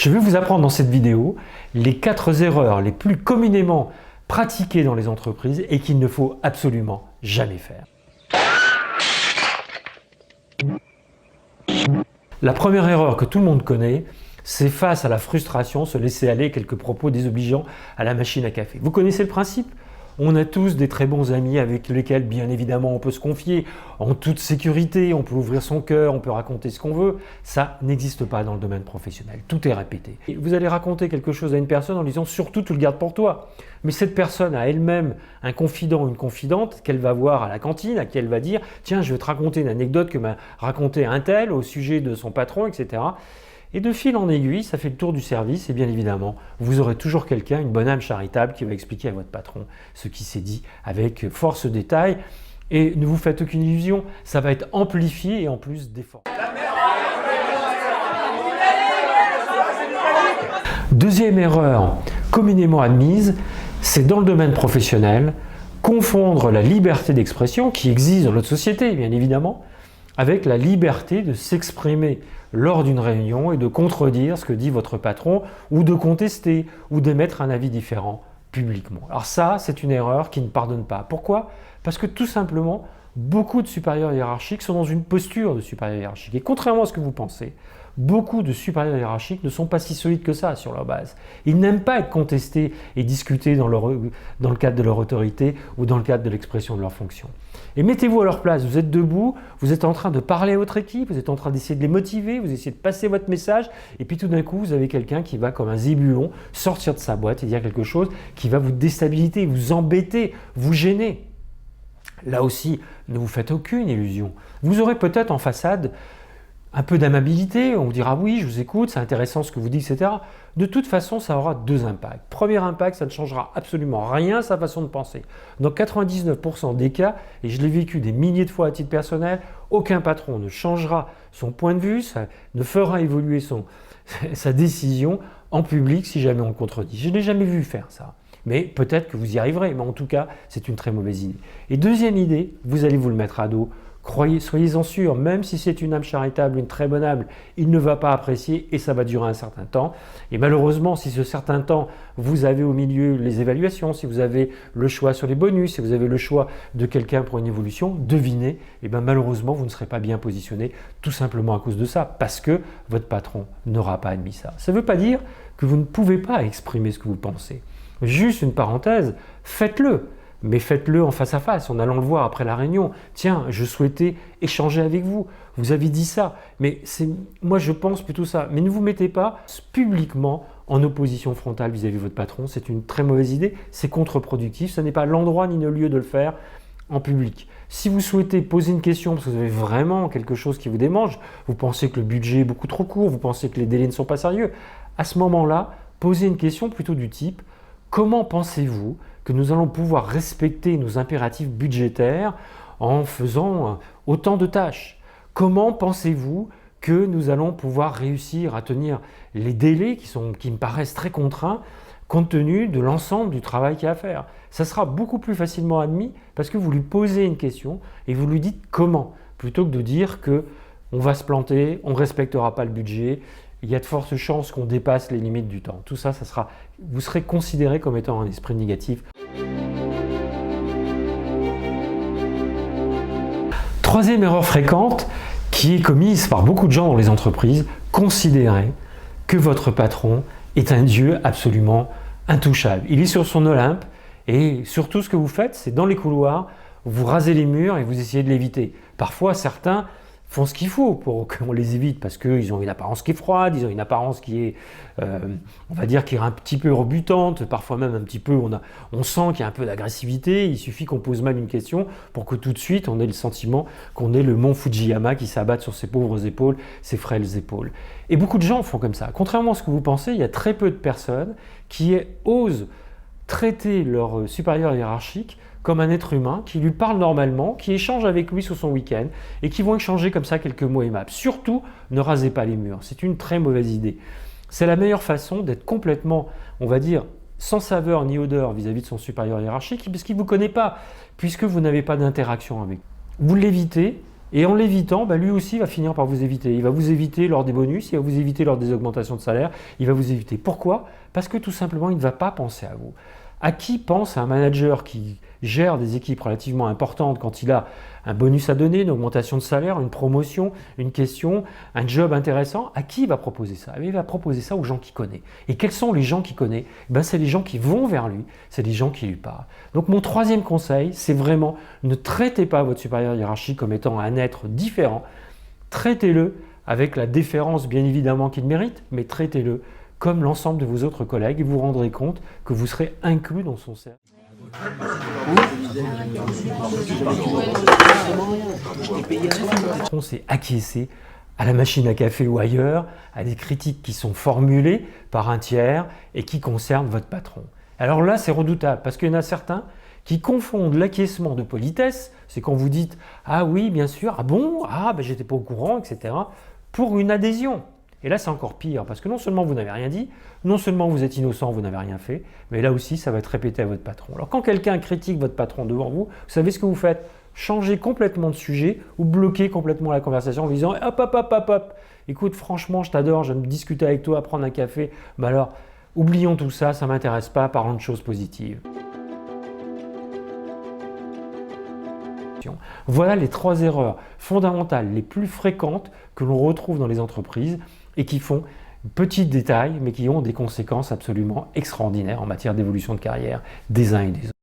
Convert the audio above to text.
Je vais vous apprendre dans cette vidéo les 4 erreurs les plus communément pratiquées dans les entreprises et qu'il ne faut absolument jamais faire. La première erreur que tout le monde connaît, c'est face à la frustration, se laisser aller quelques propos désobligeants à la machine à café. Vous connaissez le principe ? On a tous des très bons amis avec lesquels, bien évidemment, on peut se confier en toute sécurité, on peut ouvrir son cœur, on peut raconter ce qu'on veut. Ça n'existe pas dans le domaine professionnel, tout est répété. Et vous allez raconter quelque chose à une personne en lui disant « surtout, tu le gardes pour toi ». Mais cette personne a elle-même un confident ou une confidente qu'elle va voir à la cantine, à qui elle va dire « tiens, je vais te raconter une anecdote que m'a raconté un tel au sujet de son patron, etc. » Et de fil en aiguille, ça fait le tour du service et bien évidemment, vous aurez toujours quelqu'un, une bonne âme charitable qui va expliquer à votre patron ce qui s'est dit avec force détail. Et ne vous faites aucune illusion, ça va être amplifié et en plus déformé. Deuxième erreur communément admise, c'est dans le domaine professionnel, confondre la liberté d'expression qui existe dans notre société, bien évidemment, avec la liberté de s'exprimer lors d'une réunion et de contredire ce que dit votre patron ou de contester ou d'émettre un avis différent publiquement. Alors ça, c'est une erreur qui ne pardonne pas. Pourquoi ? Parce que tout simplement, beaucoup de supérieurs hiérarchiques sont dans une posture de supérieur hiérarchique. Et contrairement à ce que vous pensez, beaucoup de supérieurs hiérarchiques ne sont pas si solides que ça sur leur base. Ils n'aiment pas être contestés et discutés dans le cadre de leur autorité ou dans le cadre de l'expression de leur fonction. Et mettez-vous à leur place, vous êtes debout, vous êtes en train de parler à votre équipe, vous êtes en train d'essayer de les motiver, vous essayez de passer votre message et puis tout d'un coup, vous avez quelqu'un qui va comme un zébulon sortir de sa boîte et dire quelque chose qui va vous déstabiliser, vous embêter, vous gêner. Là aussi, ne vous faites aucune illusion. Vous aurez peut-être en façade un peu d'amabilité, on vous dira oui, je vous écoute, c'est intéressant ce que vous dites, etc. De toute façon, ça aura 2 impacts. Premier impact, ça ne changera absolument rien à sa façon de penser. Dans 99% des cas, et je l'ai vécu des milliers de fois à titre personnel, aucun patron ne changera son point de vue, ça ne fera évoluer sa décision en public si jamais on le contredit. Je n'ai jamais vu faire ça. Mais peut-être que vous y arriverez, mais en tout cas, c'est une très mauvaise idée. Et deuxième idée, vous allez vous le mettre à dos. Soyez-en sûrs, même si c'est une âme charitable, une très bonne âme, il ne va pas apprécier et ça va durer un certain temps. Et malheureusement, si ce certain temps, vous avez au milieu les évaluations, si vous avez le choix sur les bonus, si vous avez le choix de quelqu'un pour une évolution, devinez, et bien malheureusement, vous ne serez pas bien positionné tout simplement à cause de ça, parce que votre patron n'aura pas admis ça. Ça ne veut pas dire que vous ne pouvez pas exprimer ce que vous pensez. Juste une parenthèse, faites-le. Mais faites-le en face à face, en allant le voir après la réunion. Tiens, je souhaitais échanger avec vous. Vous avez dit ça. Mais moi, je pense plutôt ça. Mais ne vous mettez pas publiquement en opposition frontale vis-à-vis de votre patron. C'est une très mauvaise idée. C'est contre-productif. Ce n'est pas l'endroit ni le lieu de le faire en public. Si vous souhaitez poser une question parce que vous avez vraiment quelque chose qui vous démange, vous pensez que le budget est beaucoup trop court, vous pensez que les délais ne sont pas sérieux, à ce moment-là, posez une question plutôt du type « Comment pensez-vous que nous allons pouvoir respecter nos impératifs budgétaires en faisant autant de tâches? Comment pensez-vous que nous allons pouvoir réussir à tenir les délais qui me paraissent très contraints compte tenu de l'ensemble du travail qu'il y a à faire ?» Ça sera beaucoup plus facilement admis parce que vous lui posez une question et vous lui dites comment, plutôt que de dire que on va se planter, on ne respectera pas le budget, il y a de fortes chances qu'on dépasse les limites du temps. Tout ça, vous serez considéré comme étant un esprit négatif. Troisième erreur fréquente qui est commise par beaucoup de gens dans les entreprises, considérer que votre patron est un dieu absolument intouchable. Il est sur son Olympe et surtout ce que vous faites, c'est dans les couloirs, vous rasez les murs et vous essayez de l'éviter. Parfois, certains font ce qu'il faut pour qu'on les évite parce qu'ils ont une apparence qui est froide, ils ont une apparence qui est, on va dire, qui est un petit peu rebutante, parfois même un petit peu, on sent qu'il y a un peu d'agressivité, il suffit qu'on pose même une question pour que tout de suite on ait le sentiment qu'on est le mont Fujiyama qui s'abatte sur ses pauvres épaules, ses frêles épaules. Et beaucoup de gens font comme ça. Contrairement à ce que vous pensez, il y a très peu de personnes qui osent traiter leur supérieur hiérarchique comme un être humain qui lui parle normalement, qui échange avec lui sur son week-end et qui vont échanger comme ça quelques mots aimables. Surtout, ne rasez pas les murs. C'est une très mauvaise idée. C'est la meilleure façon d'être complètement, on va dire, sans saveur ni odeur vis-à-vis de son supérieur hiérarchique parce qu'il ne vous connaît pas, puisque vous n'avez pas d'interaction avec. Vous l'évitez Et en l'évitant, lui aussi va finir par vous éviter. Il va vous éviter lors des bonus, il va vous éviter lors des augmentations de salaire, il va vous éviter. Pourquoi? Parce que tout simplement, il ne va pas penser à vous. À qui pense un manager qui gère des équipes relativement importantes quand il a un bonus à donner, une augmentation de salaire, une promotion, une question, un job intéressant? À qui il va proposer ça? Il va proposer ça aux gens qu'il connaît. Et quels sont les gens qu'il connaît? C'est les gens qui vont vers lui, c'est les gens qui lui parlent. Donc mon troisième conseil, c'est vraiment ne traitez pas votre supérieur hiérarchique comme étant un être différent. Traitez-le avec la déférence bien évidemment qu'il mérite, mais traitez-le comme l'ensemble de vos autres collègues et vous vous rendrez compte que vous serez inclus dans son cercle. On s'est acquiescé à la machine à café ou ailleurs, à des critiques qui sont formulées par un tiers et qui concernent votre patron. Alors là, c'est redoutable parce qu'il y en a certains qui confondent l'acquiescement de politesse, c'est quand vous dites « Ah oui, bien sûr, ah bon, ah j'étais pas au courant, etc. » pour une adhésion. Et là, c'est encore pire, parce que non seulement vous n'avez rien dit, non seulement vous êtes innocent, vous n'avez rien fait, mais là aussi, ça va être répété à votre patron. Alors quand quelqu'un critique votre patron devant vous, vous savez ce que vous faites? Changez complètement de sujet ou bloquez complètement la conversation en vous disant « Hop, hop, hop, hop, hop, écoute, franchement, je t'adore, je vais me discuter avec toi, prendre un café. Alors, oublions tout ça, ça ne m'intéresse pas, parlons de choses positives. » Voilà les 3 erreurs fondamentales les plus fréquentes que l'on retrouve dans les entreprises et qui font petits détails mais qui ont des conséquences absolument extraordinaires en matière d'évolution de carrière des uns et des autres.